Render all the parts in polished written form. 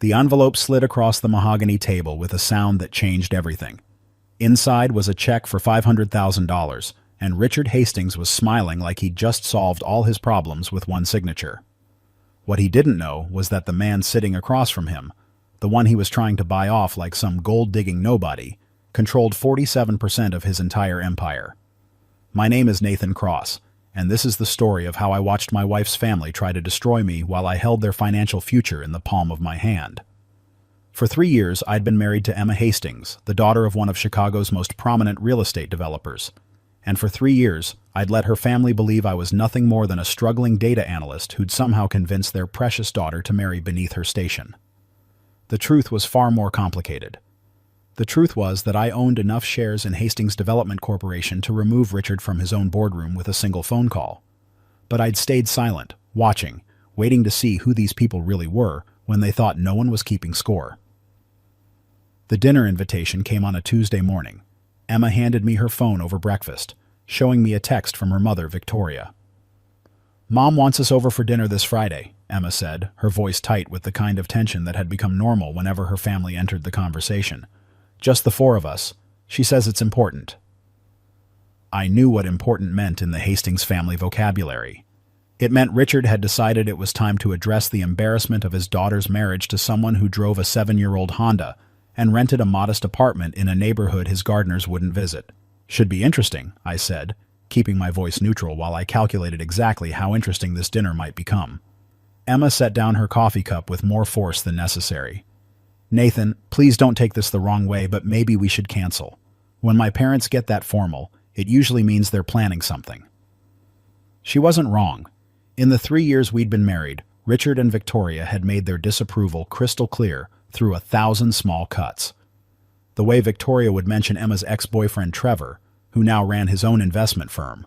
The envelope slid across the mahogany table with a sound that changed everything. Inside was a check for $500,000, and Richard Hastings was smiling like he'd just solved all his problems with one signature. What he didn't know was that the man sitting across from him, the one he was trying to buy off like some gold-digging nobody, controlled 47% of his entire empire. My name is Nathan Cross, and this is the story of how I watched my wife's family try to destroy me while I held their financial future in the palm of my hand. For 3 years, I'd been married to Emma Hastings, the daughter of one of Chicago's most prominent real estate developers. And for 3 years, I'd let her family believe I was nothing more than a struggling data analyst who'd somehow convinced their precious daughter to marry beneath her station. The truth was far more complicated. The truth was that I owned enough shares in Hastings Development Corporation to remove Richard from his own boardroom with a single phone call. But I'd stayed silent, watching, waiting to see who these people really were when they thought no one was keeping score. The dinner invitation came on a Tuesday morning. Emma handed me her phone over breakfast, showing me a text from her mother, Victoria. "Mom wants us over for dinner this Friday," Emma said, her voice tight with the kind of tension that had become normal whenever her family entered the conversation. "Just the 4 of us. She says it's important." I knew what important meant in the Hastings family vocabulary. It meant Richard had decided it was time to address the embarrassment of his daughter's marriage to someone who drove a 7-year-old Honda and rented a modest apartment in a neighborhood his gardeners wouldn't visit. "Should be interesting," I said, keeping my voice neutral while I calculated exactly how interesting this dinner might become. Emma set down her coffee cup with more force than necessary. "Nathan, please don't take this the wrong way, but maybe we should cancel. When my parents get that formal, it usually means they're planning something." She wasn't wrong. In the 3 years we'd been married, Richard and Victoria had made their disapproval crystal clear through 1,000 small cuts. The way Victoria would mention Emma's ex-boyfriend Trevor, who now ran his own investment firm.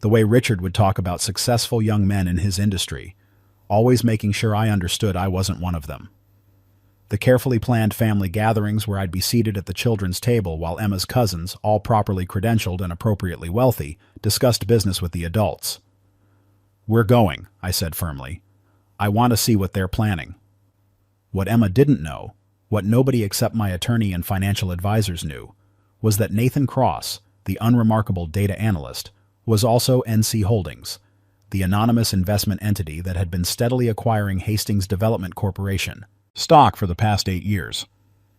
The way Richard would talk about successful young men in his industry, always making sure I understood I wasn't one of them. The carefully planned family gatherings where I'd be seated at the children's table while Emma's cousins, all properly credentialed and appropriately wealthy, discussed business with the adults. "We're going," I said firmly. "I want to see what they're planning." What Emma didn't know, what nobody except my attorney and financial advisors knew, was that Nathan Cross, the unremarkable data analyst, was also NC Holdings, the anonymous investment entity that had been steadily acquiring Hastings Development Corporation stock for the past 8 years.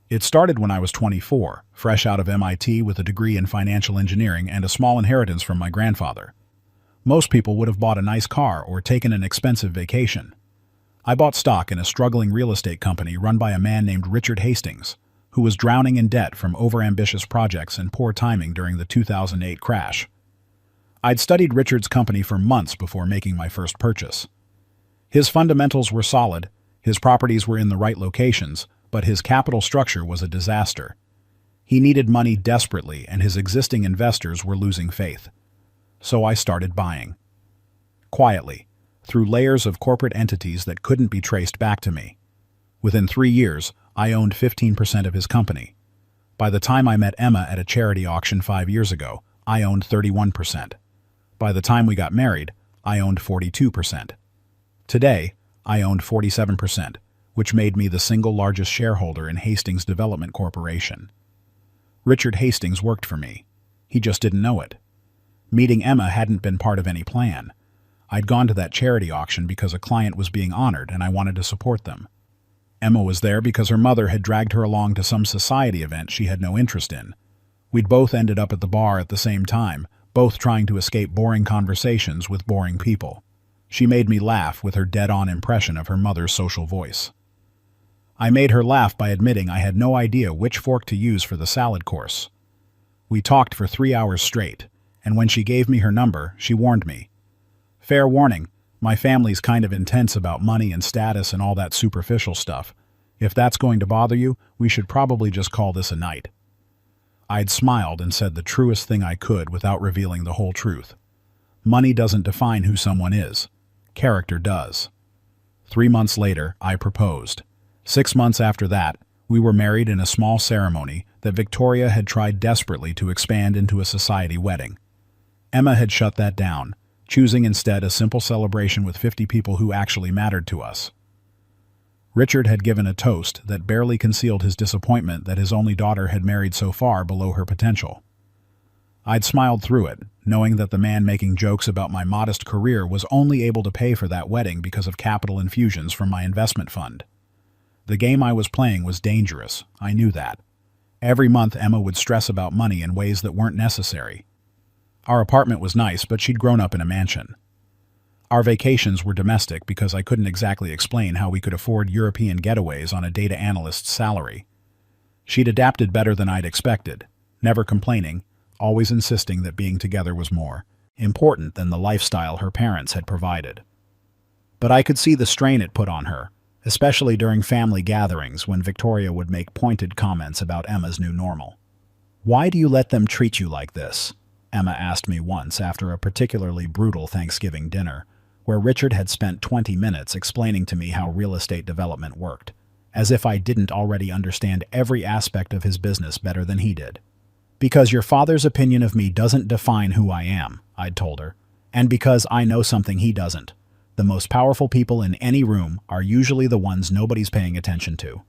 It started when I was 24, fresh out of MIT with a degree in financial engineering and a small inheritance from my grandfather. Most people would have bought a nice car or taken an expensive vacation. I bought stock in a struggling real estate company run by a man named Richard Hastings, who was drowning in debt from overambitious projects and poor timing during the 2008 crash. I'd studied Richard's company for months before making my first purchase. His fundamentals were solid, his properties were in the right locations, but his capital structure was a disaster. He needed money desperately, and his existing investors were losing faith. So I started buying. Quietly, through layers of corporate entities that couldn't be traced back to me. Within 3 years, I owned 15% of his company. By the time I met Emma at a charity auction 5 years ago, I owned 31%. By the time we got married, I owned 42%. Today, I owned 47%, which made me the single largest shareholder in Hastings Development Corporation. Richard Hastings worked for me. He just didn't know it. Meeting Emma hadn't been part of any plan. I'd gone to that charity auction because a client was being honored and I wanted to support them. Emma was there because her mother had dragged her along to some society event she had no interest in. We'd both ended up at the bar at the same time, both trying to escape boring conversations with boring people. She made me laugh with her dead-on impression of her mother's social voice. I made her laugh by admitting I had no idea which fork to use for the salad course. We talked for 3 hours straight, and when she gave me her number, she warned me. "Fair warning, my family's kind of intense about money and status and all that superficial stuff. If that's going to bother you, we should probably just call this a night." I'd smiled and said the truest thing I could without revealing the whole truth. Money doesn't define who someone is. Character does. 3 months later, I proposed. 6 months after that, we were married in a small ceremony that Victoria had tried desperately to expand into a society wedding. Emma had shut that down, choosing instead a simple celebration with 50 people who actually mattered to us. Richard had given a toast that barely concealed his disappointment that his only daughter had married so far below her potential. I'd smiled through it, knowing that the man making jokes about my modest career was only able to pay for that wedding because of capital infusions from my investment fund. The game I was playing was dangerous, I knew that. Every month Emma would stress about money in ways that weren't necessary. Our apartment was nice, but she'd grown up in a mansion. Our vacations were domestic because I couldn't exactly explain how we could afford European getaways on a data analyst's salary. She'd adapted better than I'd expected, never complaining, always insisting that being together was more important than the lifestyle her parents had provided. But I could see the strain it put on her, especially during family gatherings when Victoria would make pointed comments about Emma's new normal. "Why do you let them treat you like this?" Emma asked me once after a particularly brutal Thanksgiving dinner, where Richard had spent 20 minutes explaining to me how real estate development worked, as if I didn't already understand every aspect of his business better than he did. "Because your father's opinion of me doesn't define who I am," I'd told her, "and because I know something he doesn't. The most powerful people in any room are usually the ones nobody's paying attention to.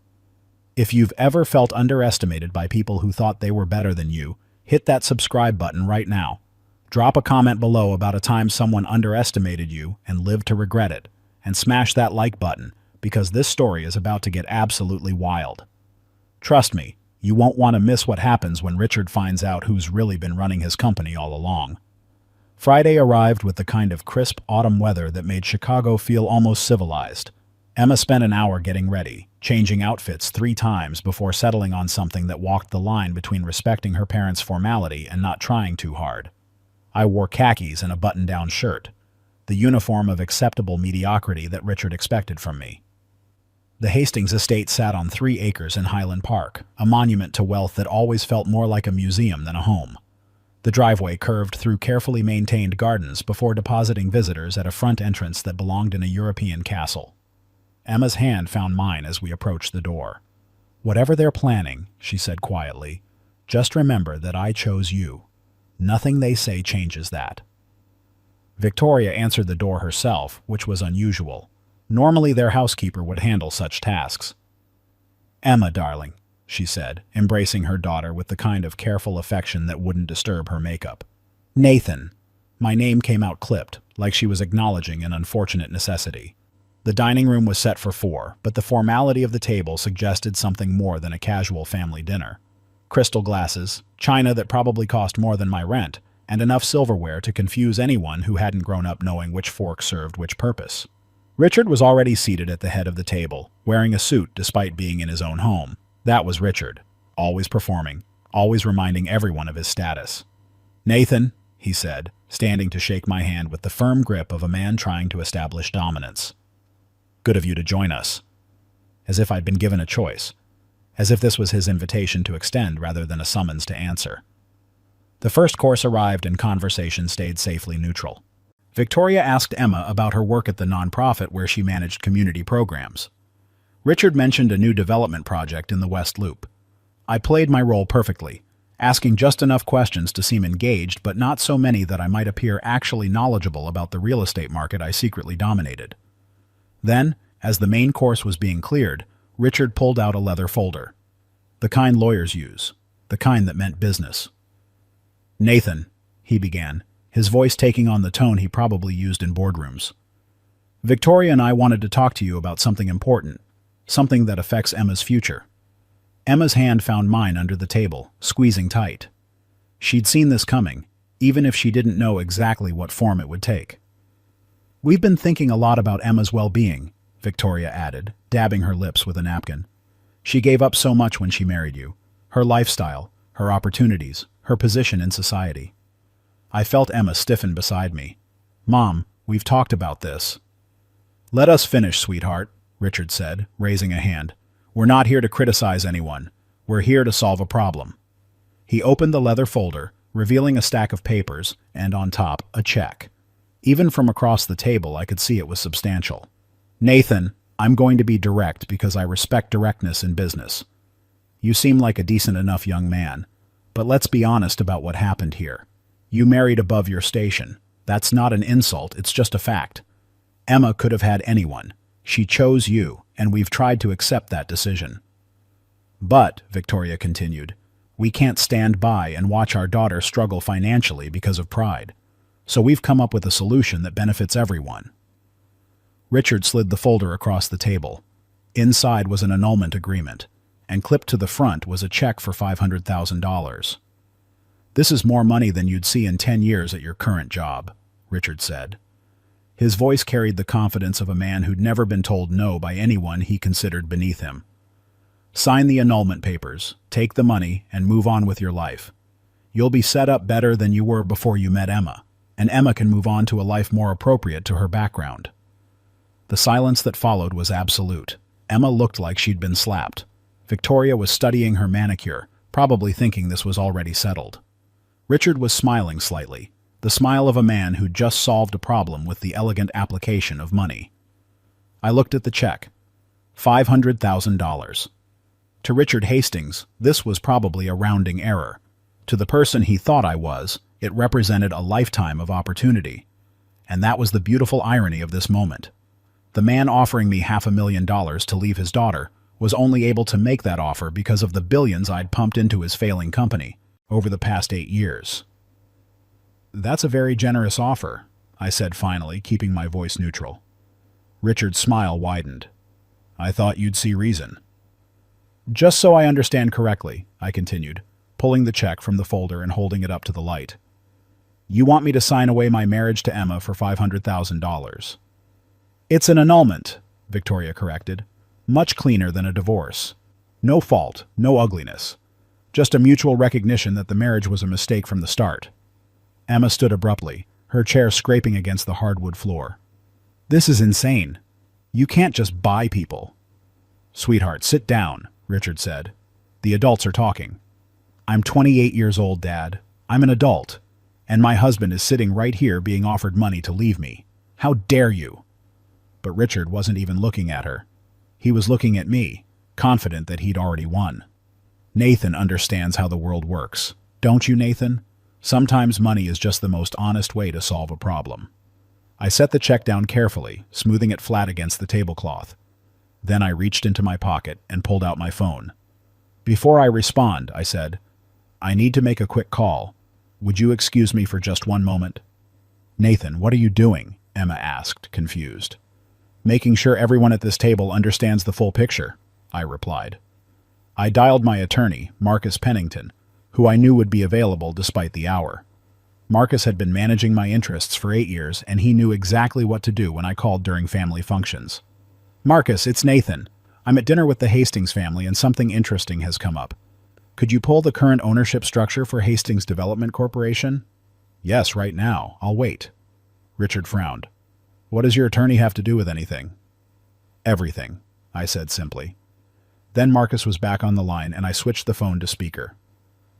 If you've ever felt underestimated by people who thought they were better than you, hit that subscribe button right now. Drop a comment below about a time someone underestimated you and lived to regret it, and smash that like button, because this story is about to get absolutely wild. Trust me, you won't want to miss what happens when Richard finds out who's really been running his company all along." Friday arrived with the kind of crisp autumn weather that made Chicago feel almost civilized. Emma spent an hour getting ready, changing outfits 3 times before settling on something that walked the line between respecting her parents' formality and not trying too hard. I wore khakis and a button-down shirt, the uniform of acceptable mediocrity that Richard expected from me. The Hastings estate sat on 3 acres in Highland Park, a monument to wealth that always felt more like a museum than a home. The driveway curved through carefully maintained gardens before depositing visitors at a front entrance that belonged in a European castle. Emma's hand found mine as we approached the door. "Whatever they're planning," she said quietly, "just remember that I chose you. Nothing they say changes that." Victoria answered the door herself, which was unusual. Normally their housekeeper would handle such tasks. "Emma, darling," she said, embracing her daughter with the kind of careful affection that wouldn't disturb her makeup. "Nathan." My name came out clipped, like she was acknowledging an unfortunate necessity. The dining room was set for 4, but the formality of the table suggested something more than a casual family dinner. Crystal glasses, china that probably cost more than my rent, and enough silverware to confuse anyone who hadn't grown up knowing which fork served which purpose. Richard was already seated at the head of the table, wearing a suit despite being in his own home. That was Richard, always performing, always reminding everyone of his status. "Nathan," he said, standing to shake my hand with the firm grip of a man trying to establish dominance. "Good of you to join us." As if I'd been given a choice. As if this was his invitation to extend rather than a summons to answer. The first course arrived and conversation stayed safely neutral. Victoria asked Emma about her work at the nonprofit where she managed community programs. Richard mentioned a new development project in the West Loop. I played my role perfectly, asking just enough questions to seem engaged, but not so many that I might appear actually knowledgeable about the real estate market I secretly dominated. Then, as the main course was being cleared, Richard pulled out a leather folder. The kind lawyers use, the kind that meant business. "Nathan," he began, his voice taking on the tone he probably used in boardrooms. "Victoria and I wanted to talk to you about something important, something that affects Emma's future." Emma's hand found mine under the table, squeezing tight. She'd seen this coming, even if she didn't know exactly what form it would take. "We've been thinking a lot about Emma's well-being," Victoria added, dabbing her lips with a napkin. "She gave up so much when she married you. Her lifestyle, her opportunities, her position in society." I felt Emma stiffen beside me. "Mom, we've talked about this." "Let us finish, sweetheart," Richard said, raising a hand. "We're not here to criticize anyone. We're here to solve a problem." He opened the leather folder, revealing a stack of papers, and on top, a check. Even from across the table, I could see it was substantial. "Nathan, I'm going to be direct because I respect directness in business. You seem like a decent enough young man, but let's be honest about what happened here. You married above your station. That's not an insult, it's just a fact. Emma could have had anyone. She chose you, and we've tried to accept that decision. But, Victoria continued, we can't stand by and watch our daughter struggle financially because of pride. So we've come up with a solution that benefits everyone. Richard slid the folder across the table. Inside was an annulment agreement, and clipped to the front was a check for $500,000. This is more money than you'd see in 10 years at your current job, Richard said. His voice carried the confidence of a man who'd never been told no by anyone he considered beneath him. Sign the annulment papers, take the money, and move on with your life. You'll be set up better than you were before you met Emma, and Emma can move on to a life more appropriate to her background. The silence that followed was absolute. Emma looked like she'd been slapped. Victoria was studying her manicure, probably thinking this was already settled. Richard was smiling slightly, the smile of a man who'd just solved a problem with the elegant application of money. I looked at the check. $500,000. To Richard Hastings, this was probably a rounding error. To the person he thought I was, it represented a lifetime of opportunity. And that was the beautiful irony of this moment. The man offering me $500,000 to leave his daughter was only able to make that offer because of the billions I'd pumped into his failing company over the past 8 years. That's a very generous offer, I said finally, keeping my voice neutral. Richard's smile widened. I thought you'd see reason. Just so I understand correctly, I continued, pulling the check from the folder and holding it up to the light. You want me to sign away my marriage to Emma for $500,000. It's an annulment, Victoria corrected. Much cleaner than a divorce. No fault, no ugliness. Just a mutual recognition that the marriage was a mistake from the start. Emma stood abruptly, her chair scraping against the hardwood floor. This is insane. You can't just buy people. Sweetheart, sit down, Richard said. The adults are talking. I'm 28 years old, Dad. I'm an adult. And my husband is sitting right here being offered money to leave me. How dare you? But Richard wasn't even looking at her. He was looking at me, confident that he'd already won. Nathan understands how the world works. Don't you, Nathan? Sometimes money is just the most honest way to solve a problem. I set the check down carefully, smoothing it flat against the tablecloth. Then I reached into my pocket and pulled out my phone. Before I respond, I said, I need to make a quick call. Would you excuse me for just one moment? Nathan, what are you doing? Emma asked, confused. Making sure everyone at this table understands the full picture, I replied. I dialed my attorney, Marcus Pennington, who I knew would be available despite the hour. Marcus had been managing my interests for 8 years, and he knew exactly what to do when I called during family functions. Marcus, it's Nathan. I'm at dinner with the Hastings family and something interesting has come up. Could you pull the current ownership structure for Hastings Development Corporation? Yes, right now. I'll wait. Richard frowned. What does your attorney have to do with anything? Everything, I said simply. Then Marcus was back on the line and I switched the phone to speaker.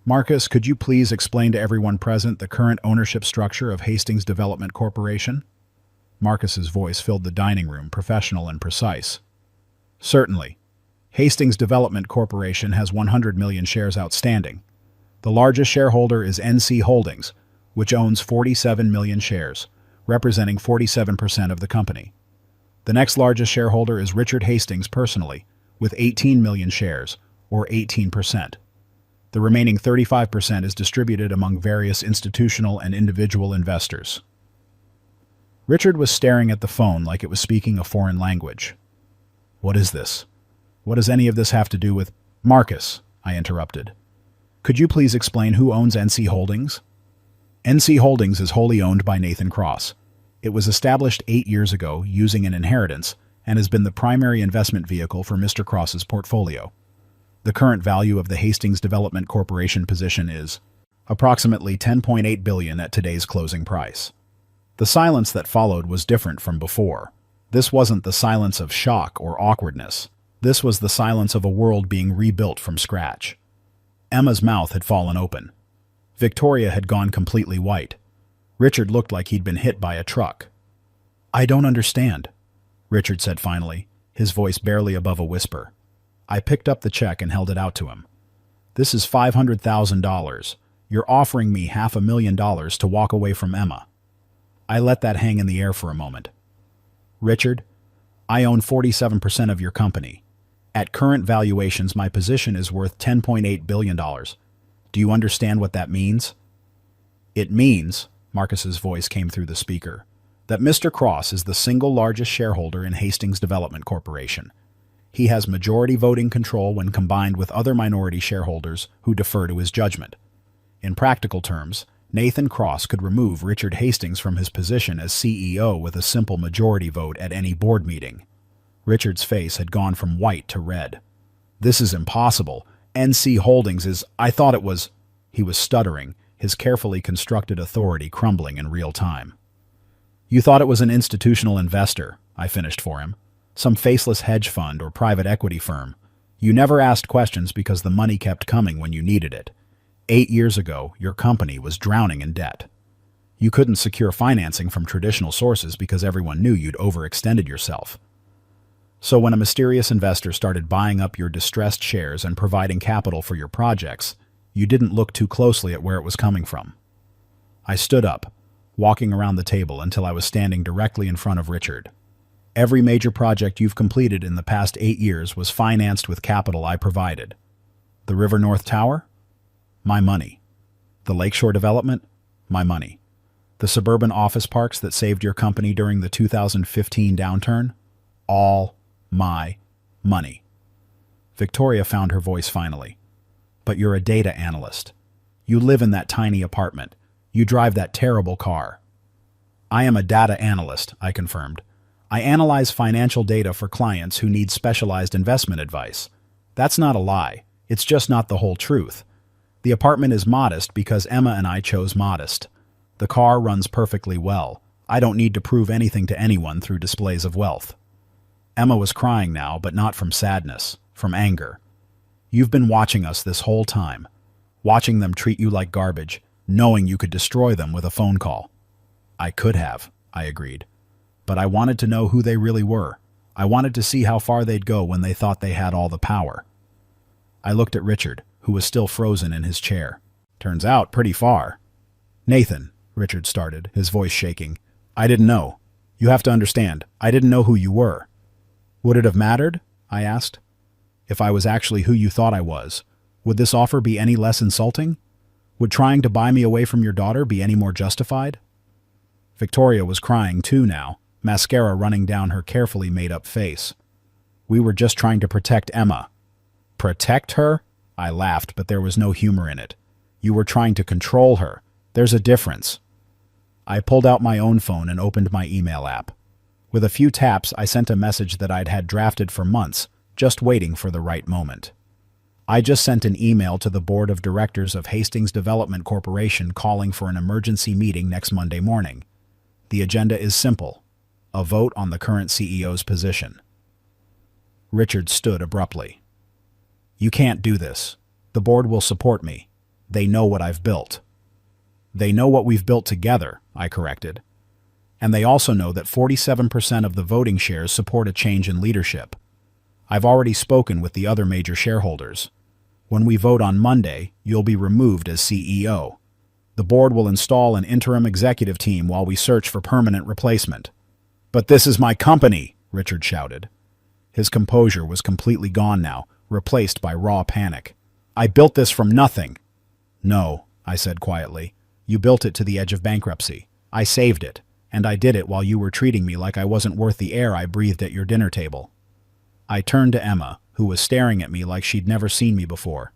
Marcus, could you please explain to everyone present the current ownership structure of Hastings Development Corporation? Marcus's voice filled the dining room, professional and precise. Certainly. Hastings Development Corporation has 100 million shares outstanding. The largest shareholder is NC Holdings, which owns 47 million shares, representing 47% of the company. The next largest shareholder is Richard Hastings personally, with 18 million shares, or 18%. The remaining 35% is distributed among various institutional and individual investors. Richard was staring at the phone like it was speaking a foreign language. What is this? What does any of this have to do with... Marcus, I interrupted. Could you please explain who owns NC Holdings? NC Holdings is wholly owned by Nathan Cross. It was established 8 years ago using an inheritance and has been the primary investment vehicle for Mr. Cross's portfolio. The current value of the Hastings Development Corporation position is approximately $10.8 billion at today's closing price. The silence that followed was different from before. This wasn't the silence of shock or awkwardness. This was the silence of a world being rebuilt from scratch. Emma's mouth had fallen open. Victoria had gone completely white. Richard looked like he'd been hit by a truck. I don't understand, Richard said finally, his voice barely above a whisper. I picked up the check and held it out to him. This is $500,000. You're offering me $500,000 to walk away from Emma. I let that hang in the air for a moment. Richard, I own 47% of your company. At current valuations, my position is worth $10.8 billion. Do you understand what that means? It means, Marcus's voice came through the speaker, that Mr. Cross is the single largest shareholder in Hastings Development Corporation. He has majority voting control when combined with other minority shareholders who defer to his judgment. In practical terms, Nathan Cross could remove Richard Hastings from his position as CEO with a simple majority vote at any board meeting. Richard's face had gone from white to red. This is impossible. NC Holdings is, I thought it was... He was stuttering, his carefully constructed authority crumbling in real time. You thought it was an institutional investor, I finished for him. Some faceless hedge fund or private equity firm. You never asked questions because the money kept coming when you needed it. 8 years ago, your company was drowning in debt. You couldn't secure financing from traditional sources because everyone knew you'd overextended yourself. So when a mysterious investor started buying up your distressed shares and providing capital for your projects, you didn't look too closely at where it was coming from. I stood up, walking around the table until I was standing directly in front of Richard. Every major project you've completed in the past 8 years was financed with capital I provided. The River North Tower? My money. The Lakeshore development? My money. The suburban office parks that saved your company during the 2015 downturn? All my money. Victoria found her voice finally. But you're a data analyst. You live in that tiny apartment. You drive that terrible car. I am a data analyst, I confirmed. I analyze financial data for clients who need specialized investment advice. That's not a lie. It's just not the whole truth. The apartment is modest because Emma and I chose modest. The car runs perfectly well. I don't need to prove anything to anyone through displays of wealth. Emma was crying now, but not from sadness, from anger. You've been watching us this whole time, watching them treat you like garbage, knowing you could destroy them with a phone call. I could have, I agreed. But I wanted to know who they really were. I wanted to see how far they'd go when they thought they had all the power. I looked at Richard, who was still frozen in his chair. Turns out pretty far. Nathan, Richard started, his voice shaking. I didn't know. You have to understand, I didn't know who you were. Would it have mattered? I asked. If I was actually who you thought I was, would this offer be any less insulting? Would trying to buy me away from your daughter be any more justified? Victoria was crying too now, mascara running down her carefully made-up face. We were just trying to protect Emma. Protect her? I laughed, but there was no humor in it. You were trying to control her. There's a difference. I pulled out my own phone and opened my email app. With a few taps, I sent a message that I'd had drafted for months, just waiting for the right moment. I just sent an email to the board of directors of Hastings Development Corporation calling for an emergency meeting next Monday morning. The agenda is simple: a vote on the current CEO's position. Richard stood abruptly. You can't do this. The board will support me. They know what I've built. They know what we've built together, I corrected. And they also know that 47% of the voting shares support a change in leadership. I've already spoken with the other major shareholders. When we vote on Monday, you'll be removed as CEO. The board will install an interim executive team while we search for permanent replacement. But this is my company, Richard shouted. His composure was completely gone now, replaced by raw panic. I built this from nothing. No, I said quietly. You built it to the edge of bankruptcy. I saved it, and I did it while you were treating me like I wasn't worth the air I breathed at your dinner table. I turned to Emma, who was staring at me like she'd never seen me before.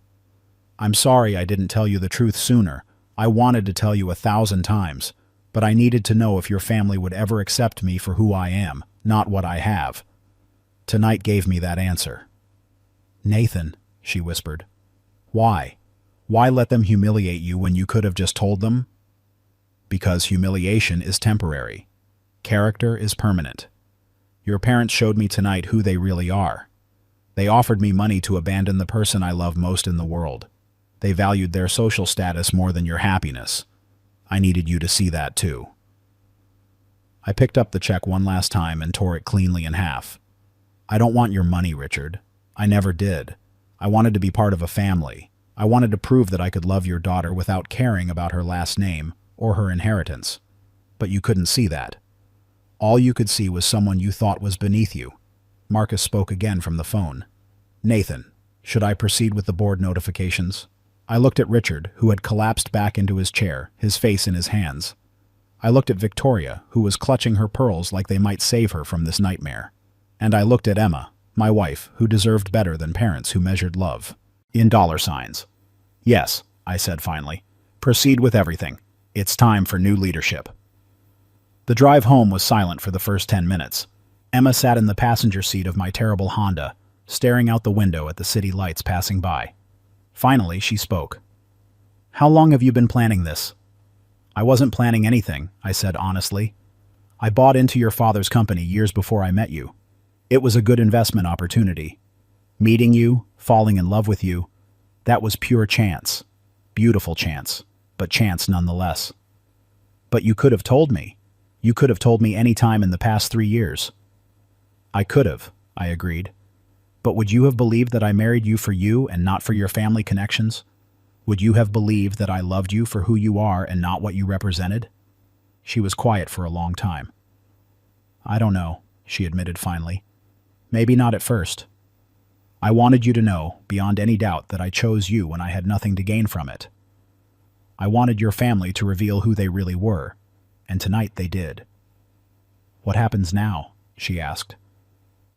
I'm sorry I didn't tell you the truth sooner. I wanted to tell you 1,000 times, but I needed to know if your family would ever accept me for who I am, not what I have. Tonight gave me that answer. Nathan, she whispered. Why? Why let them humiliate you when you could have just told them? Because humiliation is temporary. Character is permanent. Your parents showed me tonight who they really are. They offered me money to abandon the person I love most in the world. They valued their social status more than your happiness. I needed you to see that too. I picked up the check one last time and tore it cleanly in half. I don't want your money, Richard. I never did. I wanted to be part of a family. I wanted to prove that I could love your daughter without caring about her last name or her inheritance. But you couldn't see that. All you could see was someone you thought was beneath you, Marcus spoke again from the phone. Nathan, should I proceed with the board notifications? I looked at Richard, who had collapsed back into his chair, his face in his hands. I looked at Victoria, who was clutching her pearls like they might save her from this nightmare. And I looked at Emma, my wife, who deserved better than parents who measured love in dollar signs. Yes, I said finally. Proceed with everything. It's time for new leadership. The drive home was silent for the first 10 minutes. Emma sat in the passenger seat of my terrible Honda, staring out the window at the city lights passing by. Finally, she spoke. How long have you been planning this? I wasn't planning anything, I said honestly. I bought into your father's company years before I met you. It was a good investment opportunity. Meeting you, falling in love with you, that was pure chance. Beautiful chance, but chance nonetheless. But you could have told me. You could have told me any time in the past 3 years. I could have, I agreed. But would you have believed that I married you for you and not for your family connections? Would you have believed that I loved you for who you are and not what you represented? She was quiet for a long time. I don't know, she admitted finally. Maybe not at first. I wanted you to know, beyond any doubt, that I chose you when I had nothing to gain from it. I wanted your family to reveal who they really were, and tonight they did. What happens now? She asked.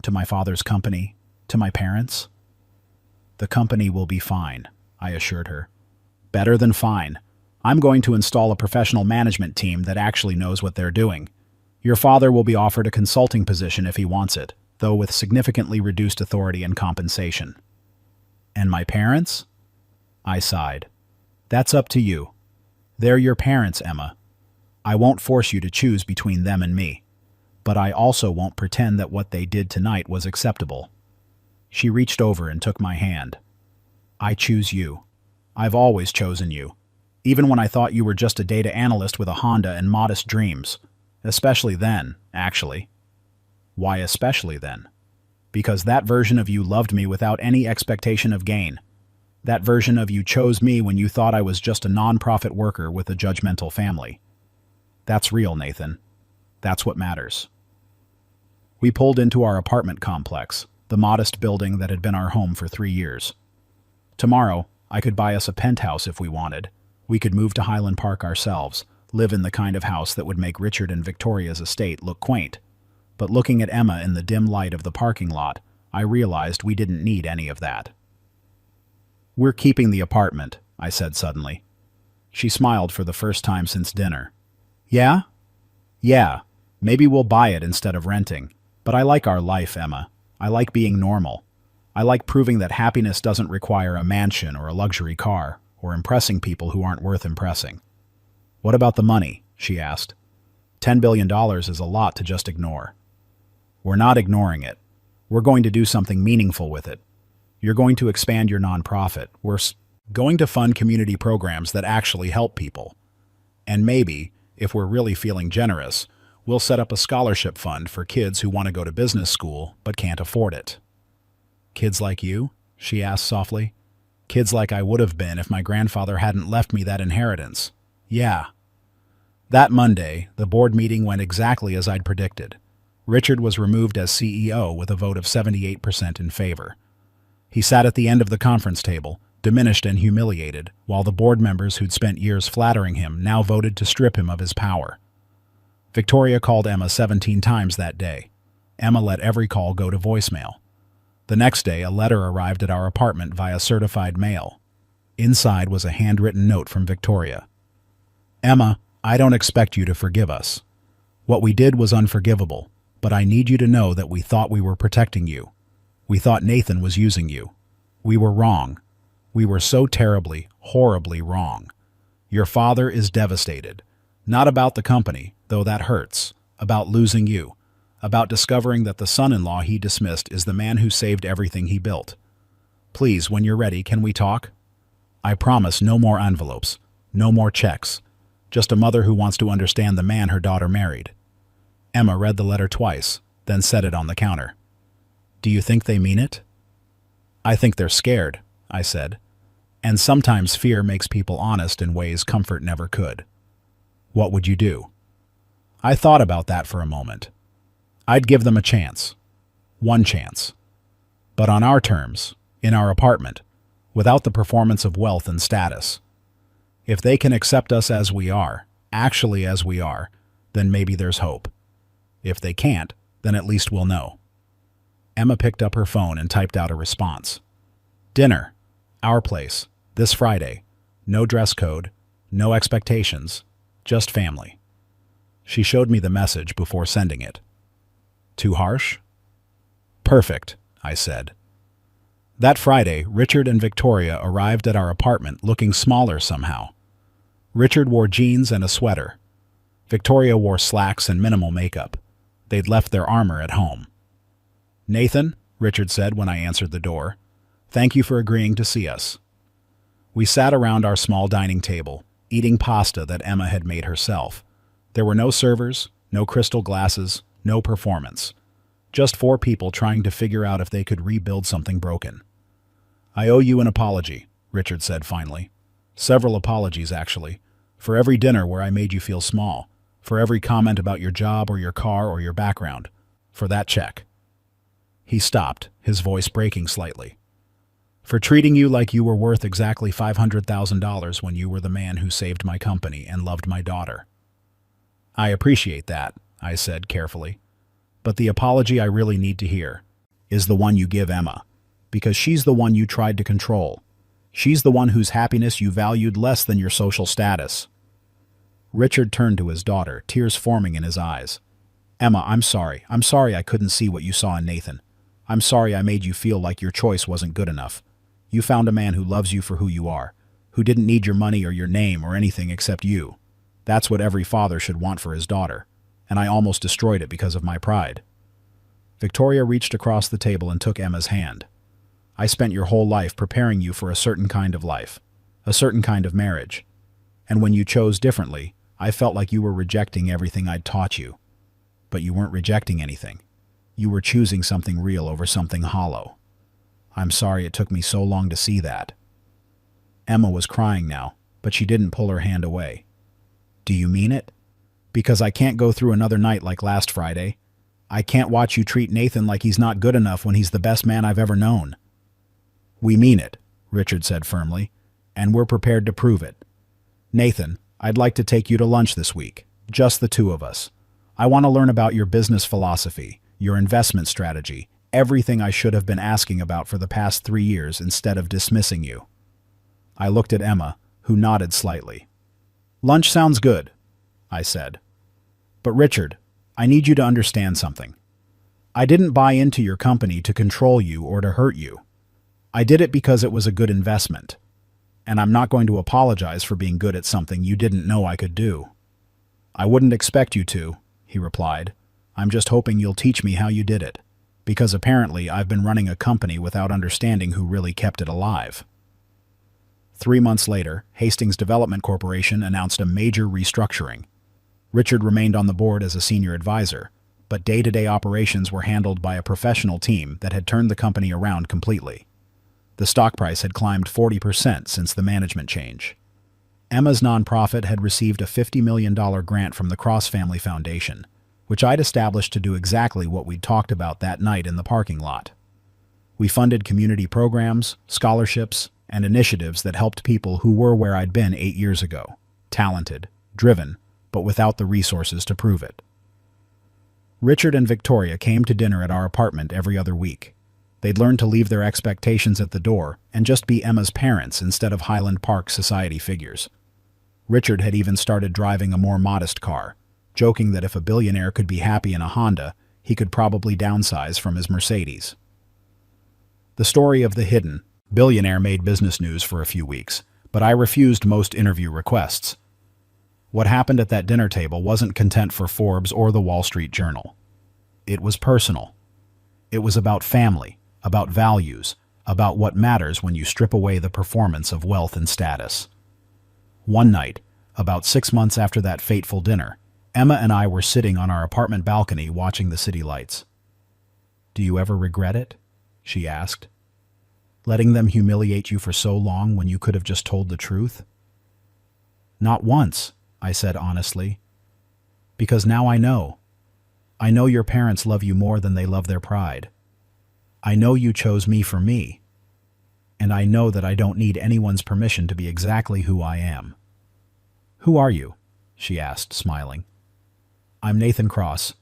To my father's company? To my parents? The company will be fine, I assured her. Better than fine. I'm going to install a professional management team that actually knows what they're doing. Your father will be offered a consulting position if he wants it, though with significantly reduced authority and compensation. And my parents? I sighed. That's up to you. They're your parents, Emma. I won't force you to choose between them and me, but I also won't pretend that what they did tonight was acceptable. She reached over and took my hand. I choose you. I've always chosen you, even when I thought you were just a data analyst with a Honda and modest dreams. Especially then, actually. Why especially then? Because that version of you loved me without any expectation of gain. That version of you chose me when you thought I was just a non-profit worker with a judgmental family. That's real, Nathan. That's what matters. We pulled into our apartment complex, the modest building that had been our home for 3 years. Tomorrow, I could buy us a penthouse if we wanted. We could move to Highland Park ourselves, live in the kind of house that would make Richard and Victoria's estate look quaint. But looking at Emma in the dim light of the parking lot, I realized we didn't need any of that. We're keeping the apartment, I said suddenly. She smiled for the first time since dinner. Yeah? Yeah, maybe we'll buy it instead of renting. But I like our life, Emma. I like being normal. I like proving that happiness doesn't require a mansion or a luxury car, or impressing people who aren't worth impressing. What about the money? She asked. $10 billion is a lot to just ignore. We're not ignoring it. We're going to do something meaningful with it. You're going to expand your nonprofit. We're going to fund community programs that actually help people. And maybe, if we're really feeling generous, we'll set up a scholarship fund for kids who want to go to business school but can't afford it. Kids like you? She asked softly. Kids like I would have been if my grandfather hadn't left me that inheritance. Yeah. That Monday, the board meeting went exactly as I'd predicted. Richard was removed as CEO with a vote of 78% in favor. He sat at the end of the conference table, diminished and humiliated, while the board members who'd spent years flattering him now voted to strip him of his power. Victoria called Emma 17 times that day. Emma let every call go to voicemail. The next day, a letter arrived at our apartment via certified mail. Inside was a handwritten note from Victoria. Emma, I don't expect you to forgive us. What we did was unforgivable, but I need you to know that we thought we were protecting you. We thought Nathan was using you. We were wrong. We were so terribly, horribly wrong. Your father is devastated. Not about the company, though that hurts. About losing you. About discovering that the son-in-law he dismissed is the man who saved everything he built. Please, when you're ready, can we talk? I promise no more envelopes, no more checks. Just a mother who wants to understand the man her daughter married. Emma read the letter twice, then set it on the counter. Do you think they mean it? I think they're scared, I said. And sometimes fear makes people honest in ways comfort never could. What would you do? I thought about that for a moment. I'd give them a chance. One chance. But on our terms, in our apartment, without the performance of wealth and status. If they can accept us as we are, actually as we are, then maybe there's hope. If they can't, then at least we'll know. Emma picked up her phone and typed out a response. Dinner. Our place. This Friday. No dress code. No expectations. Just family. She showed me the message before sending it. Too harsh? Perfect, I said. That Friday, Richard and Victoria arrived at our apartment looking smaller somehow. Richard wore jeans and a sweater. Victoria wore slacks and minimal makeup. They'd left their armor at home. Nathan, Richard said when I answered the door, thank you for agreeing to see us. We sat around our small dining table, eating pasta that Emma had made herself. There were no servers, no crystal glasses, no performance. Just four people trying to figure out if they could rebuild something broken. I owe you an apology, Richard said finally. Several apologies, actually. For every dinner where I made you feel small. For every comment about your job or your car or your background. For that check. He stopped, his voice breaking slightly. For treating you like you were worth exactly $500,000 when you were the man who saved my company and loved my daughter. I appreciate that, I said carefully. But the apology I really need to hear is the one you give Emma, because she's the one you tried to control. She's the one whose happiness you valued less than your social status. Richard turned to his daughter, tears forming in his eyes. Emma, I'm sorry. I'm sorry I couldn't see what you saw in Nathan. I'm sorry I made you feel like your choice wasn't good enough. You found a man who loves you for who you are, who didn't need your money or your name or anything except you. That's what every father should want for his daughter, and I almost destroyed it because of my pride. Victoria reached across the table and took Emma's hand. I spent your whole life preparing you for a certain kind of life, a certain kind of marriage. And when you chose differently, I felt like you were rejecting everything I'd taught you. But you weren't rejecting anything. You were choosing something real over something hollow. I'm sorry it took me so long to see that. Emma was crying now, but she didn't pull her hand away. Do you mean it? Because I can't go through another night like last Friday. I can't watch you treat Nathan like he's not good enough when he's the best man I've ever known. We mean it, Richard said firmly, and we're prepared to prove it. Nathan, I'd like to take you to lunch this week, just the two of us. I want to learn about your business philosophy, your investment strategy, everything I should have been asking about for the past 3 years instead of dismissing you. I looked at Emma, who nodded slightly. Lunch sounds good, I said. But Richard, I need you to understand something. I didn't buy into your company to control you or to hurt you. I did it because it was a good investment. And I'm not going to apologize for being good at something you didn't know I could do. I wouldn't expect you to, he replied. I'm just hoping you'll teach me how you did it. Because apparently I've been running a company without understanding who really kept it alive. 3 months later, Hastings Development Corporation announced a major restructuring. Richard remained on the board as a senior advisor, but day-to-day operations were handled by a professional team that had turned the company around completely. The stock price had climbed 40% since the management change. Emma's nonprofit had received a $50 million grant from the Cross Family Foundation, which I'd established to do exactly what we'd talked about that night in the parking lot. We funded community programs, scholarships, and initiatives that helped people who were where I'd been 8 years ago, talented, driven, but without the resources to prove it. Richard and Victoria came to dinner at our apartment every other week. They'd learned to leave their expectations at the door and just be Emma's parents instead of Highland Park society figures. Richard had even started driving a more modest car, joking that if a billionaire could be happy in a Honda, he could probably downsize from his Mercedes. The story of the hidden billionaire made business news for a few weeks, but I refused most interview requests. What happened at that dinner table wasn't content for Forbes or the Wall Street Journal. It was personal. It was about family, about values, about what matters when you strip away the performance of wealth and status. One night, about 6 months after that fateful dinner, Emma and I were sitting on our apartment balcony watching the city lights. "Do you ever regret it?" she asked. "Letting them humiliate you for so long when you could have just told the truth?" "Not once," I said honestly. "Because now I know. I know your parents love you more than they love their pride. I know you chose me for me, and I know that I don't need anyone's permission to be exactly who I am." "Who are you?" she asked, smiling. "I'm Nathan Cross.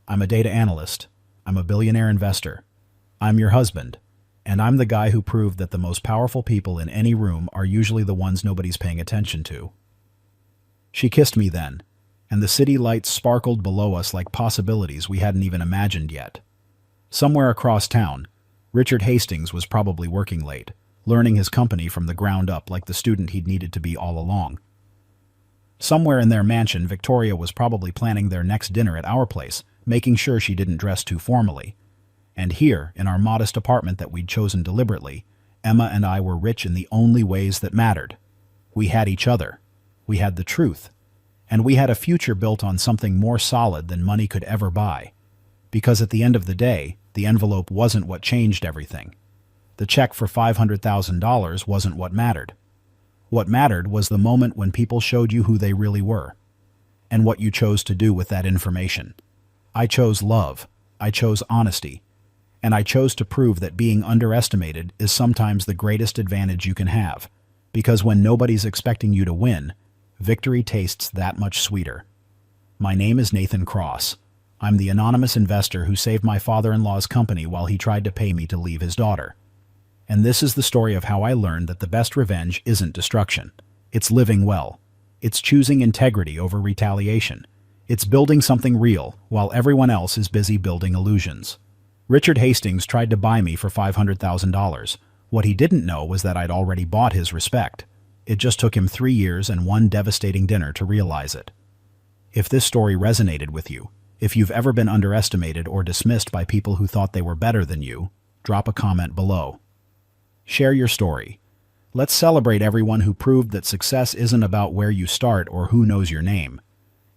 I'm a data analyst. I'm a billionaire investor. I'm your husband, and I'm the guy who proved that the most powerful people in any room are usually the ones nobody's paying attention to." She kissed me then, and the city lights sparkled below us like possibilities we hadn't even imagined yet. Somewhere across town, Richard Hastings was probably working late, learning his company from the ground up like the student he'd needed to be all along. Somewhere in their mansion, Victoria was probably planning their next dinner at our place, making sure she didn't dress too formally. And here, in our modest apartment that we'd chosen deliberately, Emma and I were rich in the only ways that mattered. We had each other. We had the truth. And we had a future built on something more solid than money could ever buy. Because at the end of the day, the envelope wasn't what changed everything. The check for $500,000 wasn't what mattered. What mattered was the moment when people showed you who they really were, and what you chose to do with that information. I chose love. I chose honesty. And I chose to prove that being underestimated is sometimes the greatest advantage you can have, because when nobody's expecting you to win, victory tastes that much sweeter. My name is Nathan Cross. I'm the anonymous investor who saved my father-in-law's company while he tried to pay me to leave his daughter. And this is the story of how I learned that the best revenge isn't destruction. It's living well. It's choosing integrity over retaliation. It's building something real while everyone else is busy building illusions. Richard Hastings tried to buy me for $500,000. What he didn't know was that I'd already bought his respect. It just took him 3 years and one devastating dinner to realize it. If this story resonated with you, if you've ever been underestimated or dismissed by people who thought they were better than you, drop a comment below. Share your story. Let's celebrate everyone who proved that success isn't about where you start or who knows your name.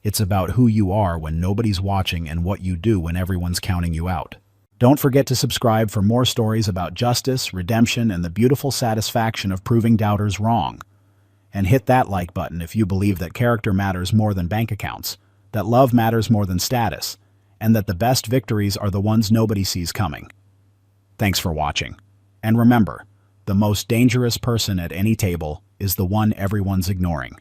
It's about who you are when nobody's watching and what you do when everyone's counting you out. Don't forget to subscribe for more stories about justice, redemption, and the beautiful satisfaction of proving doubters wrong. And hit that like button if you believe that character matters more than bank accounts, that love matters more than status, and that the best victories are the ones nobody sees coming. Thanks for watching. And remember, the most dangerous person at any table is the one everyone's ignoring.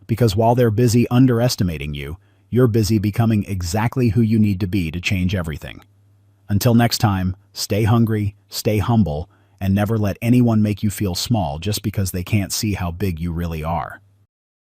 Because while they're busy underestimating you, you're busy becoming exactly who you need to be to change everything. Until next time, stay hungry, stay humble, and never let anyone make you feel small just because they can't see how big you really are.